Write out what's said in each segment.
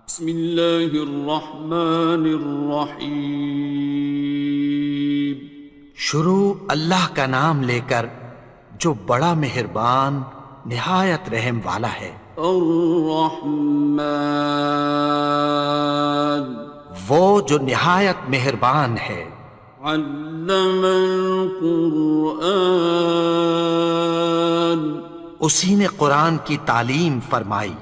بسم اللہ الرحمن الرحیم۔ شروع اللہ کا نام لے کر جو بڑا مہربان نہایت رحم والا ہے۔ الرحمن، وہ جو نہایت مہربان ہے۔ علم القرآن، اسی نے قرآن کی تعلیم فرمائی۔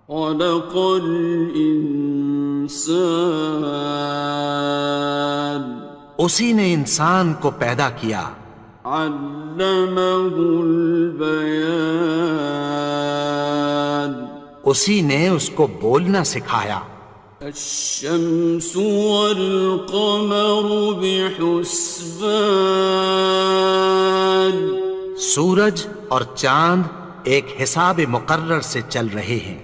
خلق الانسان، اسی نے انسان کو پیدا کیا۔ علمہ البیان، اسی نے اس کو بولنا سکھایا۔ الشمس والقمر بحسبان، سورج اور چاند ایک حساب مقرر سے چل رہے ہیں۔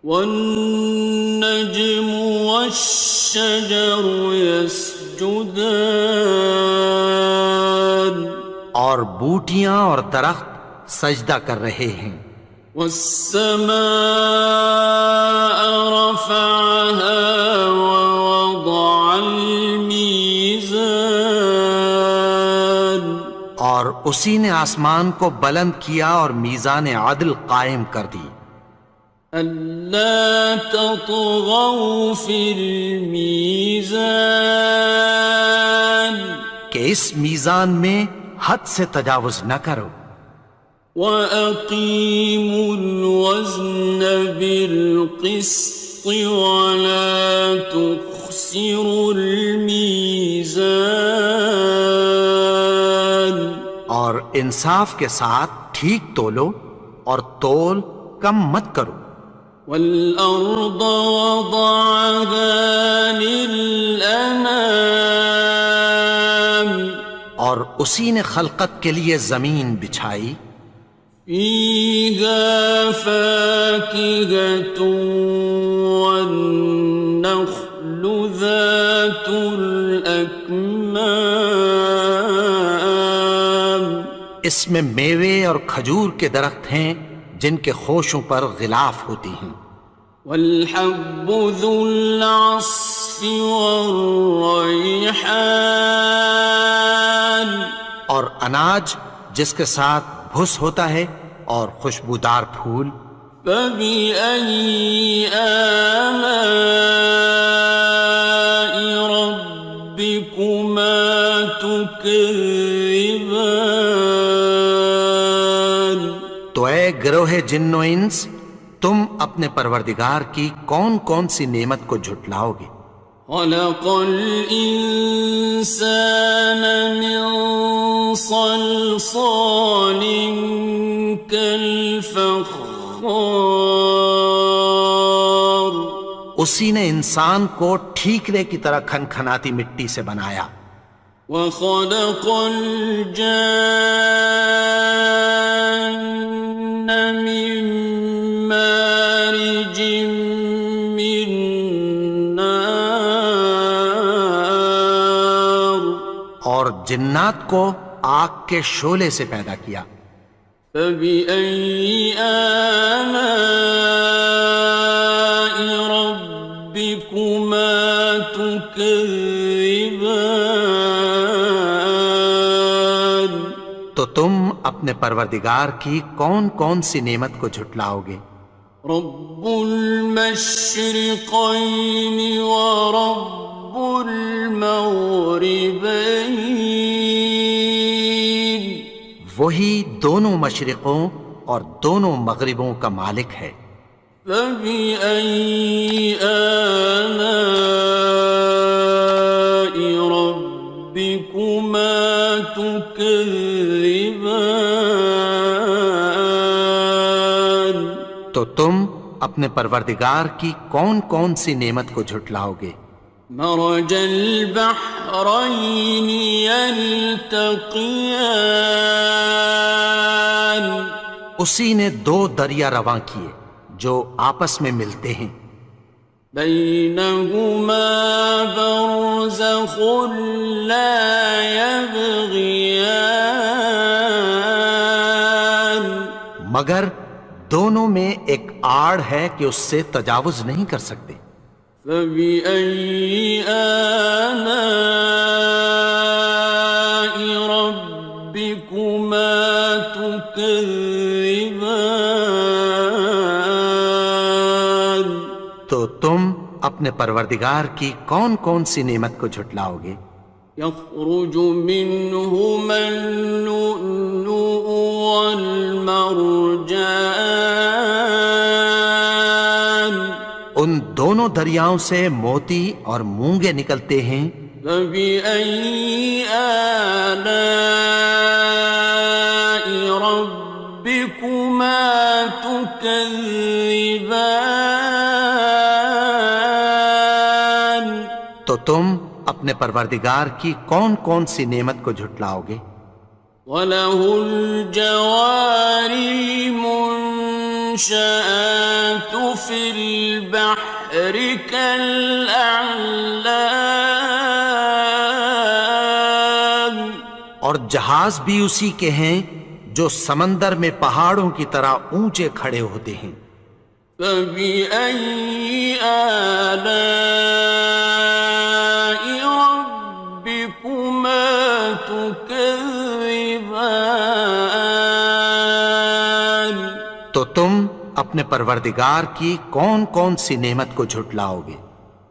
والنجم والشجر يسجدان، اور بوٹیاں اور درخت سجدہ کر رہے ہیں۔ والسماء رفعها ووضع الميزان، اور اسی نے آسمان کو بلند کیا اور میزان عدل قائم کر دی۔ ألا تطغوا في الميزان، کہ اس میزان میں حد سے تجاوز نہ کرو۔ وَأَقِيمُوا الْوَزْنَ بِالْقِسْطِ وَلَا تُخْسِرُوا الْمِيزَانَ، اور انصاف کے ساتھ ٹھیک تولو اور تول کم مت کرو۔ وَالْأَرْضَ وَضَعَهَا لِلْأَنَامِ، اور اسی نے خلقت کے لیے زمین بچھائی۔ فِيهَا فَاكِهَةٌ وَالنَّخْلُ ذَاتُ الْأَكْمَامِ، اس میں میوے اور کھجور کے درخت ہیں جن کے خوشوں پر غلاف ہوتی ہیں۔ وَالْحَبُّ ذُو الْعَصْفِ وَالرَّيْحَانِ، اور اناج جس کے ساتھ بھس ہوتا ہے اور خوشبودار پھول۔ فَبِأَيِّ آلَاءِ رَبِّكُمَا تُكَذِّبَانِ، تو اے گروہ جن و انس، تم اپنے پروردگار کی کون کون سی نعمت کو جھٹلاؤ گے؟ خَلَقَ الْإِنسَانَ مِنْ صَلْصَالٍ كَالْفَخَّارِ، اسی نے انسان کو ٹھیکرے کی طرح کھنکھناتی مٹی سے بنایا۔ وَخَلَقَ الْجَانَّ مِن مَّارِجٍ مِّن نَّارٍ، اور جنات کو آگ کے شعلے سے پیدا کیا۔ فَبِأَيِّ آلَاءِ رَبِّكُمَا تُكَذِّبَانِ، تو تم اپنے پروردگار کی کون کون سی نعمت کو جھٹلاؤ گے؟ رب المشرقین ورب المغربین، وہی دونوں مشرقوں اور دونوں مغربوں کا مالک ہے۔ فَبِأَيِّ آلَاءِ رَبِّكُمَا تُكَذِّبَانِ، تو تم اپنے پروردگار کی کون کون سی نعمت کو جھٹلاؤ گے؟ مرج البحرین یلتقیان، اسی نے دو دریا رواں کیے جو آپس میں ملتے ہیں۔ بینہما برزخ لا یبغیان، مگر دونوں میں ایک آڑ ہے کہ اس سے تجاوز نہیں کر سکتے۔ فبأي آلاء ربكما تكذبان؟ تو تم اپنے پروردگار کی کون کون سی نعمت کو جھٹلاؤ گے؟ يخرج منهما اللؤلؤ والمرجان ان دونوں دریاؤں سے موتی اور مونگے نکلتے ہیں۔ فبأي آلاء ربكما تكذبان؟ تو تم اپنے پروردگار کی کون کون سی نعمت کو جھٹلاؤ گے؟ وَلَهُ الْجَوَارِ الْمُنشَآتُ فِي الْبَحْرِ كَالْأَعْلَامِ، اور جہاز بھی اسی کے ہیں جو سمندر میں پہاڑوں کی طرح اونچے کھڑے ہوتے ہیں۔ فَبِأَيِّ آلَاءِ رَبِّكُمَا تُكَذِّبَانِ؟ تو تم اپنے پروردگار کی کون کون سی نعمت کو جھٹلاؤ گے؟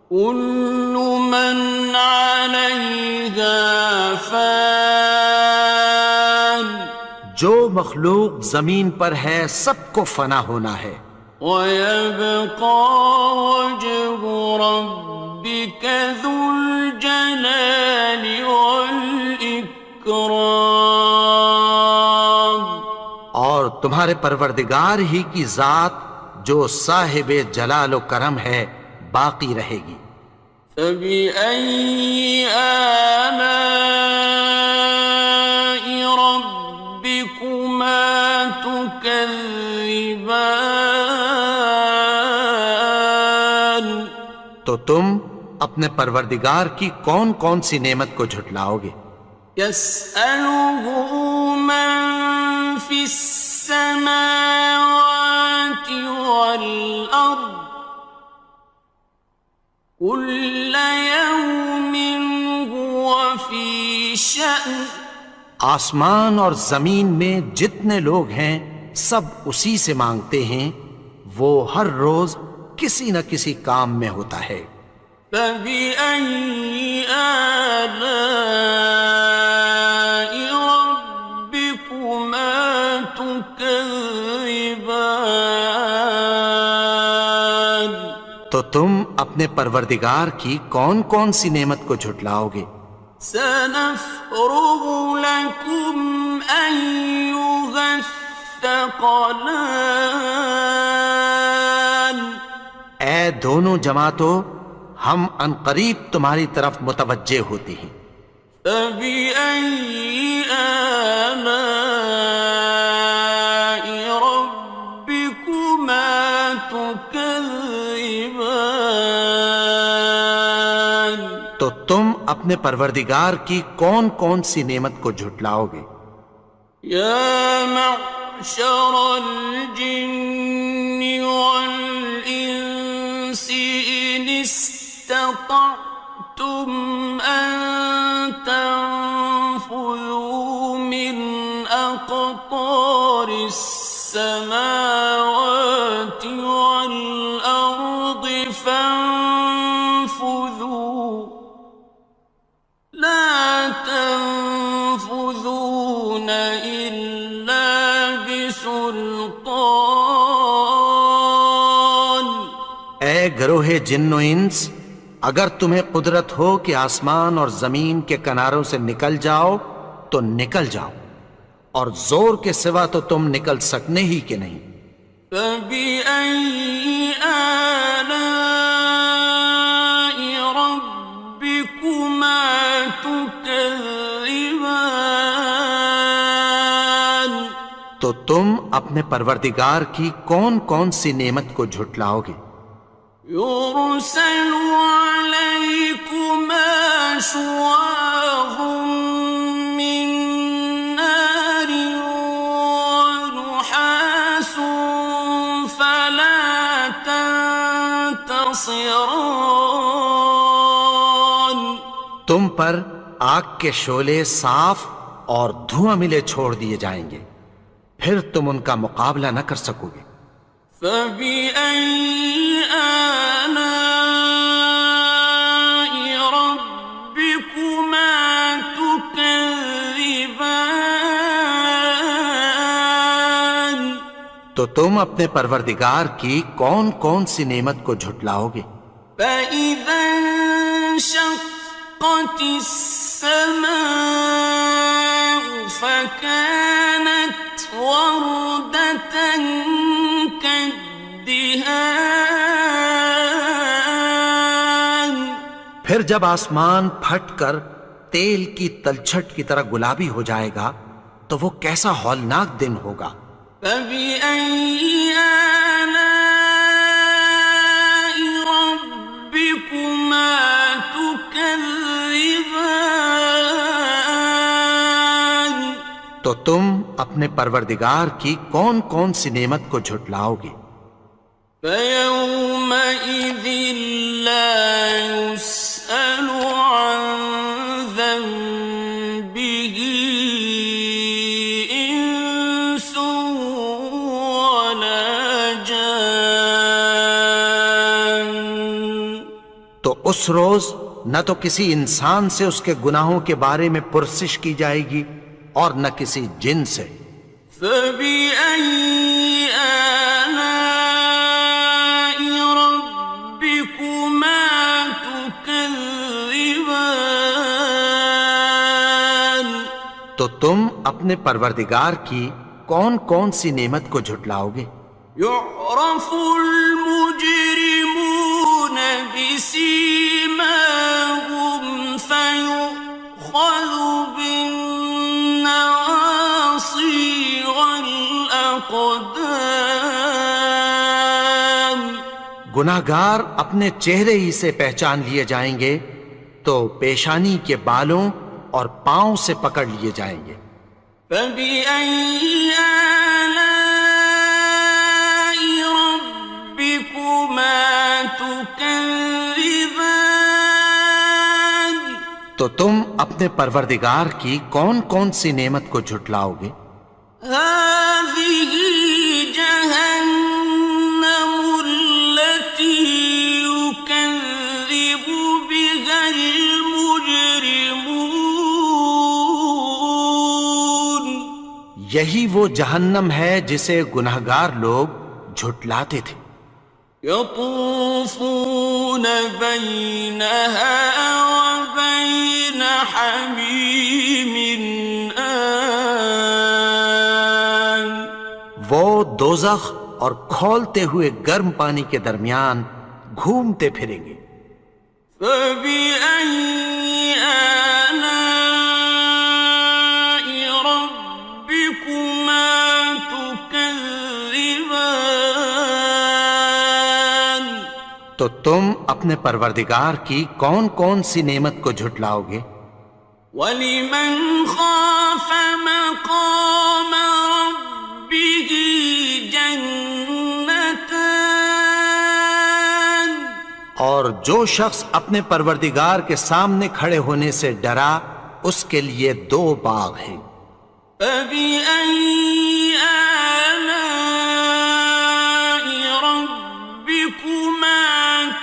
كُلُّ مَنْ عَلَيْهَا فَانٍ، جو مخلوق زمین پر ہے سب کو فنا ہونا ہے۔ وَيَبْقَى وَجْهُ رَبِّكَ ذُو الْجَلَالِ وَالْإِكْرَامِ، اور تمہارے پروردگار ہی کی ذات جو صاحب جلال و کرم ہے باقی رہے گی۔ فَبِأَيِّ آلَاءِ رَبِّكُمَا تُكَذِّبَانِ؟ تو تم اپنے پروردگار کی کون کون سی نعمت کو جھٹلاؤ گے؟ يَسْأَلُهُ مَن فِي السَّمَاوَاتِ وَالْأَرْضِ كُلَّ يَوْمٍ هُوَ فِي شَأْنٍ، آسمان اور زمین میں جتنے لوگ ہیں سب اسی سے مانگتے ہیں، وہ ہر روز کسی نہ کسی کام میں ہوتا ہے۔ فَبِأَيِّ آلَاءِ رَبِّكُمَا تُكَذِّبَانِ؟ تو تم اپنے پروردگار کی کون کون سی نعمت کو جھٹلاؤ گے؟ سَنَفْرُغُ لَكُمْ أَيُّهَ الثَّقَلَانِ، اے دونوں جماعتوں، ہم عنقریب تمہاری طرف متوجہ ہوتے ہیں۔ فَبِأَيِّ آلَاءِ رَبِّكُمَا تُكَذِّبَانِ؟ تو تم اپنے پروردگار کی کون کون سی نعمت کو جھٹلاؤ گے؟ يَا مَعْشَرَ الْجِنِّ وَالْإِنسِ إِنِ اسْتَطَعْتُمْ أَن تَنفُذُوا مِنْ أَقْطَارِ السَّمَاوَاتِ وَالْأَرْضِ فَانفُذُوا لَا تَنفُذُونَ إِلَّا بِسُلْطَانٍ۔ اے گروہ جن و انس، اگر تمہیں قدرت ہو کہ آسمان اور زمین کے کناروں سے نکل جاؤ تو نکل جاؤ، اور زور کے سوا تو تم نکل سکنے ہی کہ نہیں۔ فَبِأَيِّ آلَاءِ رَبِّكُمَا تُكَذِّبَانِ؟ تو تم اپنے پروردگار کی کون کون سی نعمت کو جھٹلاؤ گے؟ يُرْسَلُ عَلَيْكُمَا شُوَاظٌ مِّن نَّارٍ وَنُحَاسٌ فَلَا ينتصران تم پر آگ کے شعلے صاف اور دھواں ملے چھوڑ دیے جائیں گے، پھر تم ان کا مقابلہ نہ کر سکو گے۔ فبأي آلاء ربكما تكذبان تو تم اپنے پروردگار کی کون کون سی نعمت کو جھٹلاؤ گے؟ فإذا انشقت السماء فكانت وردة كالدهان پھر جب آسمان پھٹ کر تیل کی تلچھٹ کی طرح گلابی ہو جائے گا تو وہ کیسا ہولناک دن ہوگا۔ فبأي آلاء ربكما تكذبان تو تم اپنے پروردگار کی کون کون سی نعمت کو جھٹلاؤ گے؟ فيومئذ لا يسأل عن ذنبه إنس ولا جان تو اس روز نہ تو کسی انسان سے اس کے گناہوں کے بارے میں پرسش کی جائے گی اور نہ کسی جن سے۔ فبأي آلاء ربكما تكذبان تو تم اپنے پروردگار کی کون کون سی نعمت کو جھٹلاؤ گے؟ يعرف المجرمون بسيماهم فيؤخذ بالنواصي والأقدام گناہگار اپنے چہرے ہی سے پہچان لیے جائیں گے تو پیشانی کے بالوں اور پاؤں سے پکڑ لیے جائیں گے۔ فبأي آلاء ربكما تكذبان تو تم اپنے پروردگار کی کون کون سی نعمت کو جھٹلاؤ گے؟ هذه جهنم التي يكذب بها المجرمون یہی وہ جہنم ہے جسے گناہگار لوگ جھٹلاتے تھے۔ يطوفون بينها وبين حميم آن وہ دوزخ اور کھولتے ہوئے گرم پانی کے درمیان گھومتے پھریں گے۔ فبأي آلاء ربكما تكذبان تو تم اپنے پروردگار کی کون کون سی نعمت کو جھٹلاؤ گے؟ وَلِمَنْ خَافَ مَقَامَ رَبِّهِ جَنَّتَانِ اور جو شخص اپنے پروردگار کے سامنے کھڑے ہونے سے ڈرا اس کے لیے دو باغ ہیں۔ فَبِأَيِّ آلَاءِ رَبِّكُمَا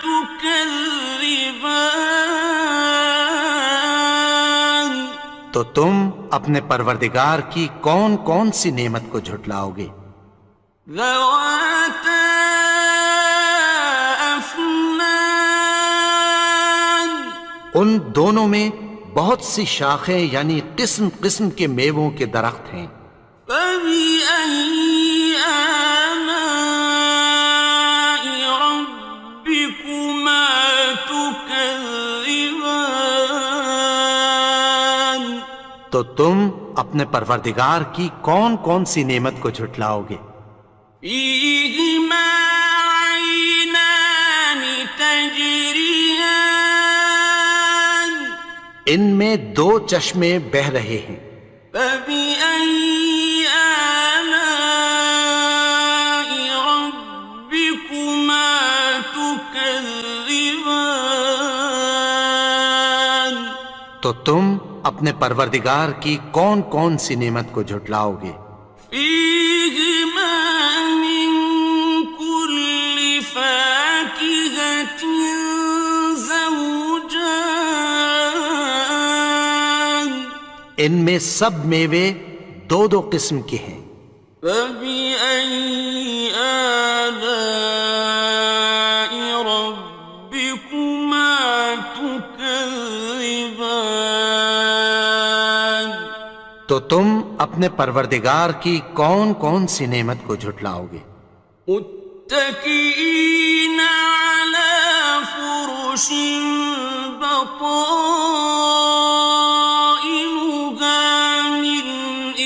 تُكَذِّبَانِ تو تم اپنے پروردگار کی کون کون سی نعمت کو جھٹلاؤ گے؟ ذَوَاتَا أَفْنَانٍ ان دونوں میں بہت سی شاخیں یعنی قسم قسم کے میووں کے درخت ہیں۔ فَبِأَيِّ آلَاءِ رَبِّكُمَا تُكَذِّبَانِ تو تم اپنے پروردگار کی کون کون سی نعمت کو جھٹلاؤ گے؟ فِيهِمَا عَيْنَانِ تَجْرِيَانِ ان میں دو چشمے بہہ رہے ہیں۔ فَبِأَيِّ آلَاءِ رَبِّكُمَا تُكَذِّبَانِ تكذبان تو تم اپنے پروردگار کی کون کون سی نعمت کو جھٹلاؤ گے؟ فيهما من كل فاكهة زوجان ان میں سب میوے دو دو قسم کے ہیں، فبأي آلاء ربكما تكذبان تو تم اپنے پروردگار کی کون کون سی نعمت کو جھٹلاؤ گے؟ متكئين على فرش بطائنها من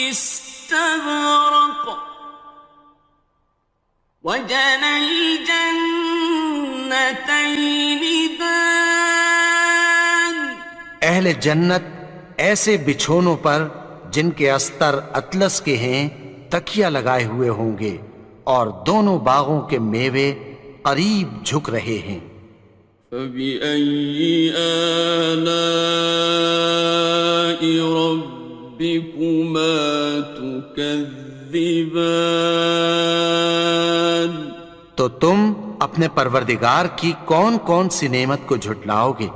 استبرق وجنى الجنتين دان اہل جنت ایسے بچھونوں پر جن کے استر اطلس کے ہیں تکیہ لگائے ہوئے ہوں گے، اور دونوں باغوں کے میوے قریب جھک رہے ہیں۔ فبأي آلاء ربكما تكذبان تو تم اپنے پروردگار کی کون کون سی نعمت کو جھٹلاؤ گے؟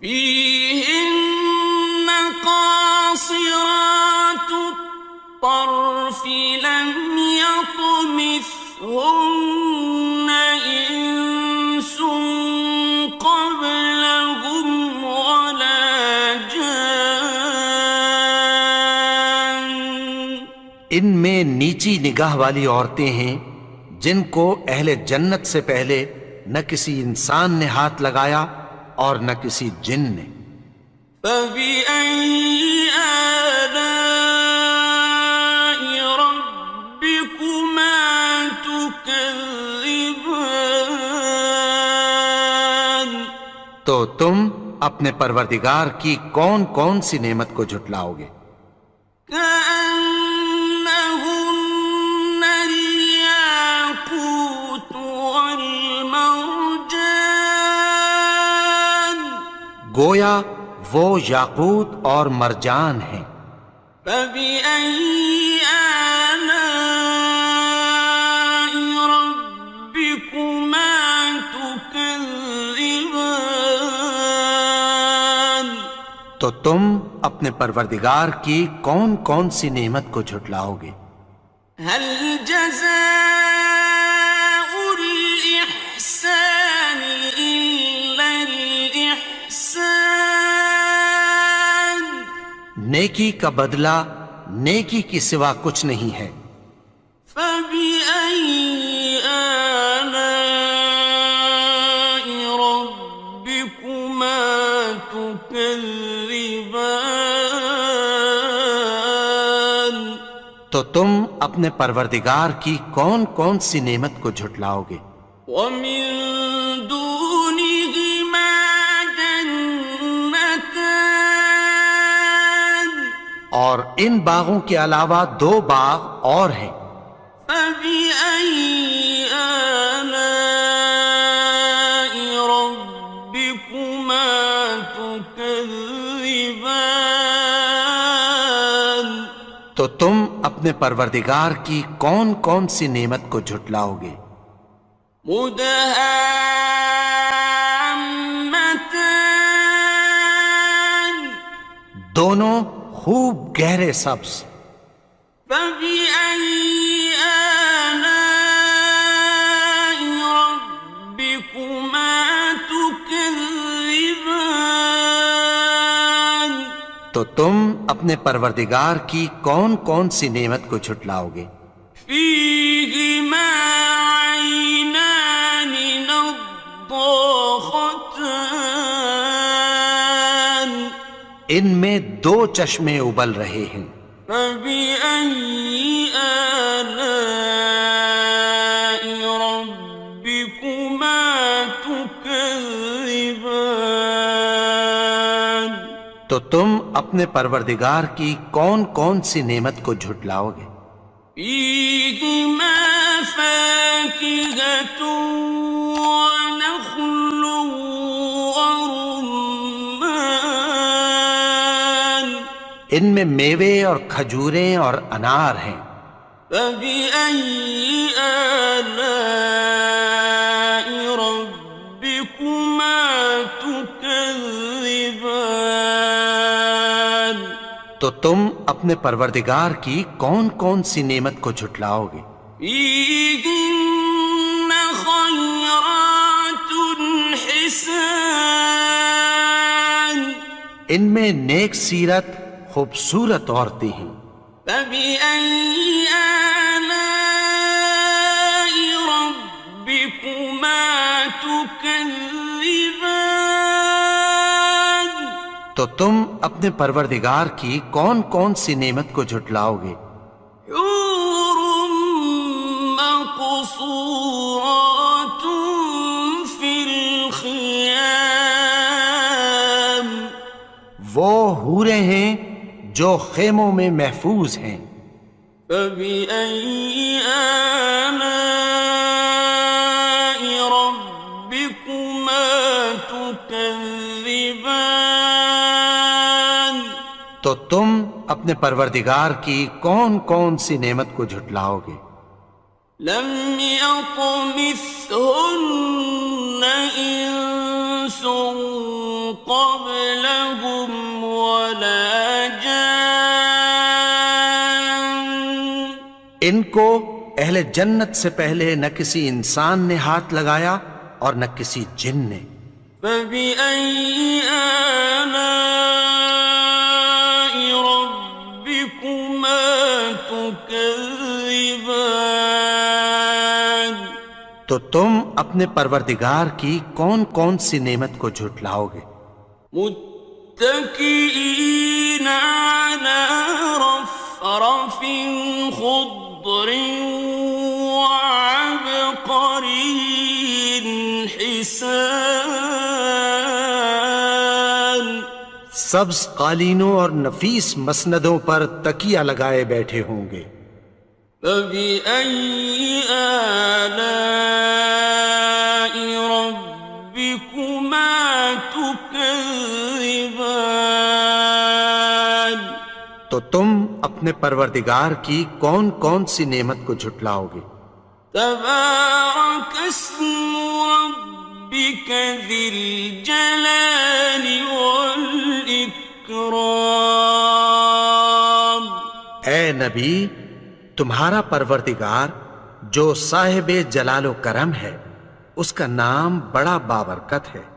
فيهن قاصرات الطرف لم يطمثهن إنس قبلهم ولا جان ان میں نیچی نگاہ والی عورتیں ہیں جن کو اہل جنت سے پہلے نہ کسی انسان نے ہاتھ لگایا اور نہ کسی جن نے۔ فبأي آلاء ربكما تكذبان تو تم اپنے پروردگار کی کون کون سی نعمت کو جھٹلاؤ گے؟ كأنهن الياقوت والمرجان گویا وہ یاقوت اور مرجان ہیں۔ فبأي آلاء ربكما تكذبان تو تم اپنے پروردگار کی کون کون سی نعمت کو جھٹلاؤ گے؟ هل جزاء الإحسان إلا الإحسان نیکی کا بدلہ نیکی کی سوا کچھ نہیں ہے۔ فبأي آلاء ربكما تكذبان تو تم اپنے پروردگار کی کون کون سی نعمت کو جھٹلاؤ گے؟ ومن دونهما جنتان اور ان باغوں کے علاوہ دو باغ اور ہیں۔ فبأي آلاء ربكما تكذبان تو تم اپنے پروردگار کی کون کون سی نعمت کو جھٹلاؤ گے؟ مدهامتان دونوں خوب گہرے سبز۔ فبأي آلاء ربكما تكذبان تو تم اپنے پروردگار کی کون کون سی نعمت کو جھٹلاؤ گے؟ فيهما عينان نضاختان ان میں دو چشمے ابل رہے ہیں۔ فبأي آلاء ربكما تكذبان تو تم اپنے پروردگار کی کون کون سی نعمت کو جھٹلاؤ گے؟ فيهما فاكهة ونخل ان میں میوے اور کھجوریں اور انار ہیں۔ فبأي آلاء ربكما تكذبان؟ تو تم اپنے پروردگار کی کون کون سی نعمت کو جھٹلاؤ گے؟ فيهن خيرات حسان، ان میں نیک سیرت خوبصورت عورتیں ہیں۔ فبأي آلاء ربكما تكذبان؟ تو تم اپنے پروردگار کی کون کون سی نعمت کو جھٹلاؤ گے؟ حور مقصورات في الخيام، وہ حوریں ہیں جو خیموں میں محفوظ ہیں۔ فبأي آلاء ربكما تكذبان؟ تو تم اپنے پروردگار کی کون کون سی نعمت کو جھٹلاؤ گے؟ لم يطمثهن إنس قبلهم ولا جان، ان کو اہل جنت سے پہلے نہ کسی انسان نے ہاتھ لگایا اور نہ کسی جن نے۔ فبأي آلاء ربكما تكذبان؟ تو تم اپنے پروردگار کی کون کون سی نعمت کو جھٹلاؤ گے؟ متكئين على رفرف خضر وعبقري حسان، سبز قالینوں اور نفیس مسندوں پر تکیہ لگائے بیٹھے ہوں گے۔ فبأي آلاء ربكما تكذبان؟ تو تم اپنے پروردگار کی کون کون سی نعمت کو جھٹلاؤ گے؟ تبارك اسم ربك ذي الجلال والإكرام۔ اے نبی، تمہارا پروردگار جو صاحب جلال و کرم ہے، اس کا نام بڑا بابرکت ہے۔